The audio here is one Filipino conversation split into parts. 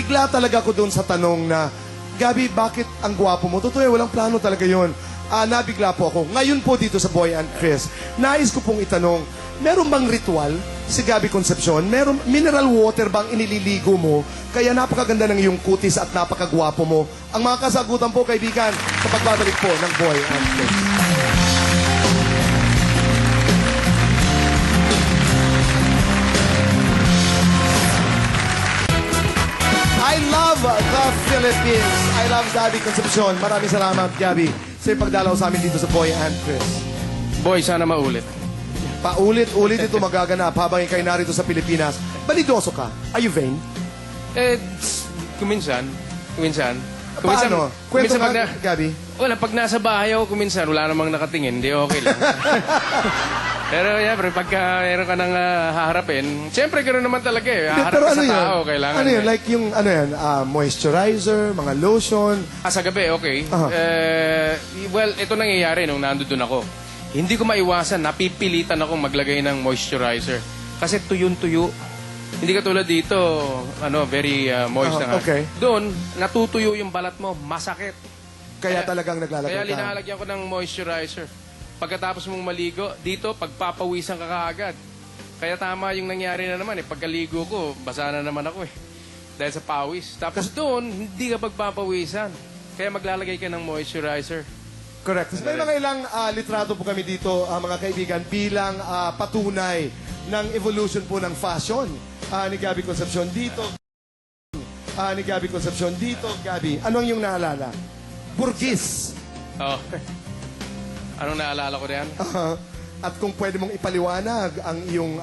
nabigla talaga ako doon sa tanong na, Gabi, bakit ang gwapo mo? Totoo, walang plano talaga yun. Nabigla po ako. Ngayon po dito sa Boy and Chris, nais ko pong itanong, meron bang ritual si Gabby Concepcion? Meron mineral water bang inililigo mo? Kaya napakaganda ng iyong kutis at napakagwapo mo. Ang mga kasagutan po, kaibigan, sa pagbabalik po ng Boy and Chris. I love the Philippines. I love Gabby Concepcion. Maraming salamat, Gabby, sa pagdalaw sa amin dito sa Boy and Chris. Boy, sana maulit. Paulit-ulit ito magaganap habang ikay narito sa Pilipinas. Balidoso ka. Are you vain? Kuminsan. Paano? Kwento kuminsan ba, Gabby? Wala, pag nasa bahay ako, kuminsan, wala namang nakatingin, hindi okay lang. Pero, pagka meron ka nang haharapin, siyempre, gano'n naman talaga eh. Haharap Pero ka ano sa yun? tao, kailangan. Ano yun? eh. Like yung, moisturizer, mga lotion. Sa gabi, okay. Aha. Well, ito nangyayari nung nandun ako. Hindi ko maiwasan, napipilitan akong maglagay ng moisturizer. Kasi tuyo-tuyo. Hindi ka tulad dito, very moist na nga. Okay. Doon, natutuyo yung balat mo, masakit. Kaya talagang naglalagay Kaya ka. linalagyan ko ng moisturizer. Pagkatapos mong maligo, dito, pagpapawisan ka kaagad. Kaya tama yung nangyari na naman eh. Pagkaligo ko, basa na naman ako eh. Dahil sa pawis. Tapos doon, hindi ka pagpapawisan. Kaya maglalagay ka ng moisturizer. Correct. May mga ilang litrato po kami dito, mga kaibigan, bilang patunay ng evolution po ng fashion ni Gabby Concepcion dito. Ni Gabby Concepcion dito, Gabby. Anong yung naalala? Burgis. Oh. Anong naalala ko riyan? At kung pwede mong ipaliwanag ang iyong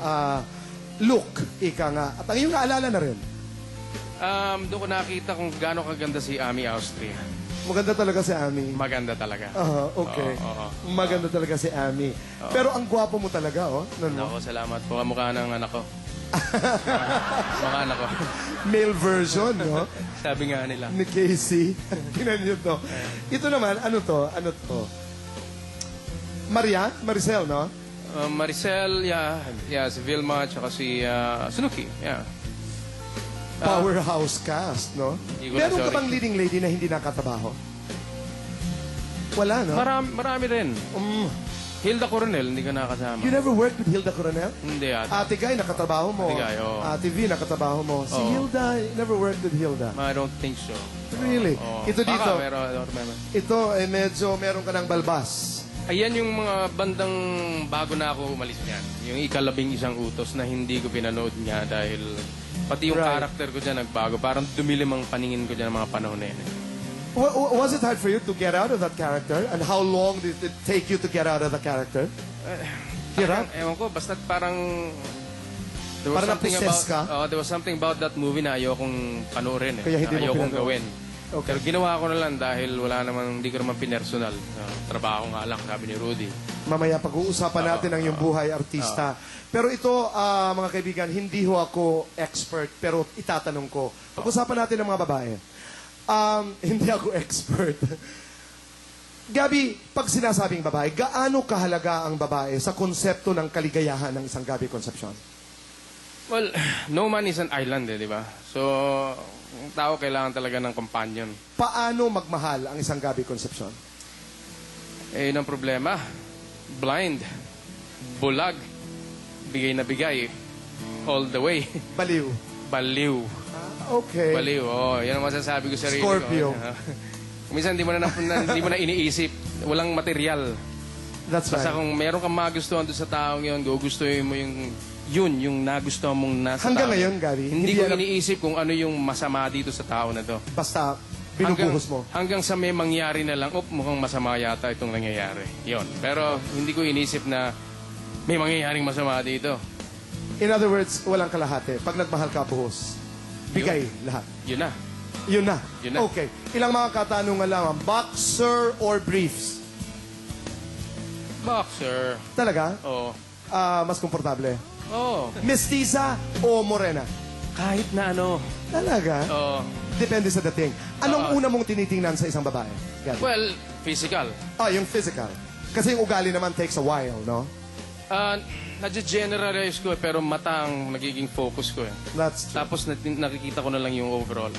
look, ika nga. At ang iyong naalala na rin. Doon ko nakita kung gaano kaganda si Ami Austria. Maganda talaga si Ami. Maganda talaga. Okay. Oo. Maganda talaga si Ami. Pero ang gwapo mo talaga, oh. Ako, salamat po. Kamukha ng anak ko. Mukha anak ko. Male version, no? Sabi nga nila. Ni Casey. Tinan niyo to. Ito naman, ano to? Maricel, no? Maricel, si Vilma, tsaka si Sunuki, Powerhouse cast, no? Hindi ko na, Meron ka sorry. bang leading lady na hindi nakatrabaho? Wala, no? Marami rin. Hilda Coronel, hindi ka nakasama. You never worked with Hilda Coronel? Hindi ata. Ate Guy, nakatrabaho mo. Ate Guy, oo. Ate V, nakatrabaho mo. Si Oo. Hilda, you never worked with Hilda. I don't think so. Really? Oo. Ito dito. Baka, pero I don't remember. Ito, medyo meron ka ng balbas. Ayan yung mga bandang bago na ako umalis niyan. Yung ika-11 utos na hindi ko pinanood niya dahil pati yung Right. karakter ko dyan nagbago. Parang dumilim ang paningin ko dyan ng mga panahon na yun. Was it hard for you to get out of that character? And how long did it take you to get out of the character? Hirap? Ewan ko, basta parang... Parang na-possess ka? There was something about that movie na ayokong panoorin. Kaya hindi mo ayokong pinanood. gawin. Okay. Pero ginawa ko na lang dahil hindi ko naman pinersonal. Trabaho nga lang, sabi ni Rudy. Mamaya pag-uusapan natin ang iyong buhay artista. Pero ito, mga kaibigan, hindi ho ako expert, pero itatanong ko. Pag-usapan natin ng mga babae. Hindi ako expert. Gabi, pag sinasabing babae, gaano kahalaga ang babae sa konsepto ng kaligayahan ng isang Gabby Concepcion? Well, no man is an island, di ba? So, ang tao kailangan talaga ng companion. Paano magmahal ang isang Gabby Concepcion? Yun ang problema. Blind. Bulag. Bigay na bigay. All the way. Baliw. Baliw. Okay. Baliw. Yan ang masasabi ko sa sarili Scorpio. ko. Minsan hindi mo na iniisip. Walang material. That's Basta right. kung meron kang magustuhan doon sa taong yun, gugustuhin mo yung nagustuhan mong nasa Hanggang tao. ngayon, Gabby, Hindi hindi ko alam- iniisip kung ano yung masama dito sa tao na to. Basta binubuhos mo. Hanggang sa may mangyari na lang, mukhang masama yata itong nangyayari. Yon. Pero hindi ko inisip na may mangyayaring masama dito. In other words, walang kalahati. Pag nagmahal ka, buhos. Bigay lahat. Yun na. Yun na. Yun na. Okay. Ilang mga katanungan lang. Boxer or briefs? Boxer. Talaga? Oo. Mas komportable. Oo. Mestiza o morena? Kahit na ano. Talaga? Oo. Depende sa dating. Anong una mong tinitingnan sa isang babae? Gabby? Well, physical. Yung physical. Kasi yung ugali naman takes a while, no? Nadya-generalize ko pero mata ang nagiging focus ko eh. That's true. Tapos nakikita ko na lang yung overall.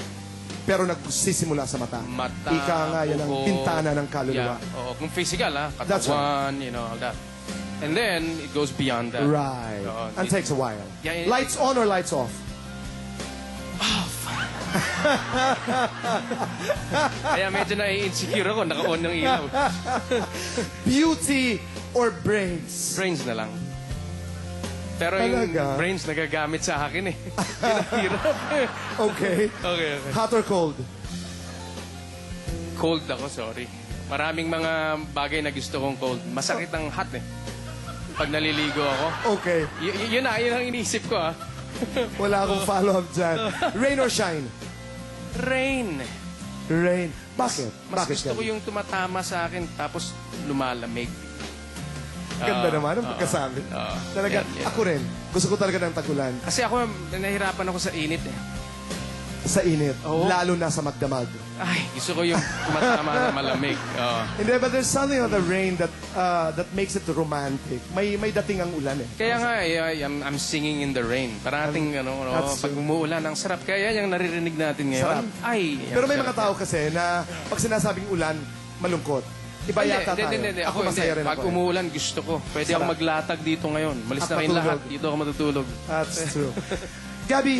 Pero nagsisimula sa mata. Mata, Ika nga, yan ang buhok. pintana ng kaluluwa. Yeah. Oo, kung physical That's katawan, all that. And then, it goes beyond that. Right. Oo, And takes a while. Yeah, Lights on or lights off? Kaya medyo na-insecure ako, naka-on ng ilaw. Beauty or brains? Brains na lang. Pero Talaga? yung brains nagagamit sa akin eh. Pinahirap. Okay. Okay. Hot or cold? Cold ako, sorry. Maraming mga bagay na gusto kong cold. Masakit ang hot eh. Pag naliligo ako. Okay. Yun ang iniisip ko Wala akong follow-up dyan. Rain or shine? Rain. Rain. Bakit? Mas Bakit gusto ko yan? yung tumatama sa akin tapos lumalamig. Ganda naman ang pagkasabi. Talaga, yan. ako rin. Gusto ko talaga ng tagulan. Kasi ako, nahihirapan ako sa init eh. Sa init. Oo. Lalo na sa magdamag. Ay, gusto ko yung tumatama na malamig. Hindi, but there's something on the rain that that makes it romantic. May dating ang ulan eh. Kaya nga, I'm singing in the rain. Parating, That's pag umuulan, ang sarap. Kaya yung naririnig natin ngayon. Sarap. Ay, Pero may sarap mga tao kasi na pag sinasabing ulan, malungkot. Iba yata tayo. Hindi. Ako Ako masaya rin Pag ako. eh. umuulan, gusto ko. Pwede ako Sarap. maglatag dito ngayon. Malis At na kayong matulog. lahat. Dito ako matutulog. That's true. Gabi,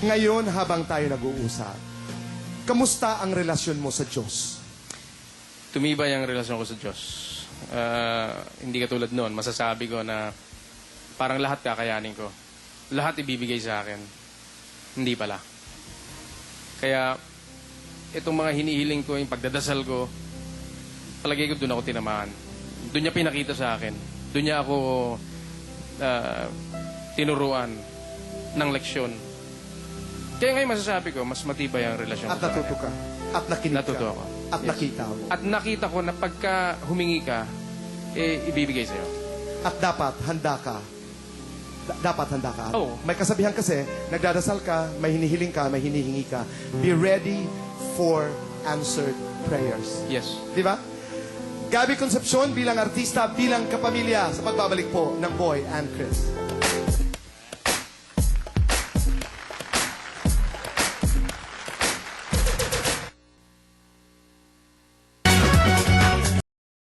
ngayon habang tayo nag-uusap, kamusta ang relasyon mo sa Diyos? Tumibay ang relasyon ko sa Diyos. Hindi katulad noon. Masasabi ko na parang lahat kakayanin ko. Lahat ibibigay sa akin. Hindi pala. Kaya itong mga hinihiling ko, yung pagdadasal ko, palagay ko doon ako tinamaan. Doon niya pinakita sa akin. Doon niya ako tinuruan ng leksyon. Kaya ngayon masasabi ko, mas matibay ang relasyon At ko sa natuto kanya. ka. At nakinig Natuto ka. ako. At Yes. nakita mo. At nakita ko na pagka humingi ka, ibibigay sa'yo. At dapat handa ka. Dapat handa ka. Oo. May kasabihan kasi, nagdadasal ka, may hinihiling ka, may hinihingi ka. Be ready for answered prayers. Yes. Di ba? Gabi Concepcion bilang artista, bilang kapamilya sa pagbabalik po ng Boy and Chris.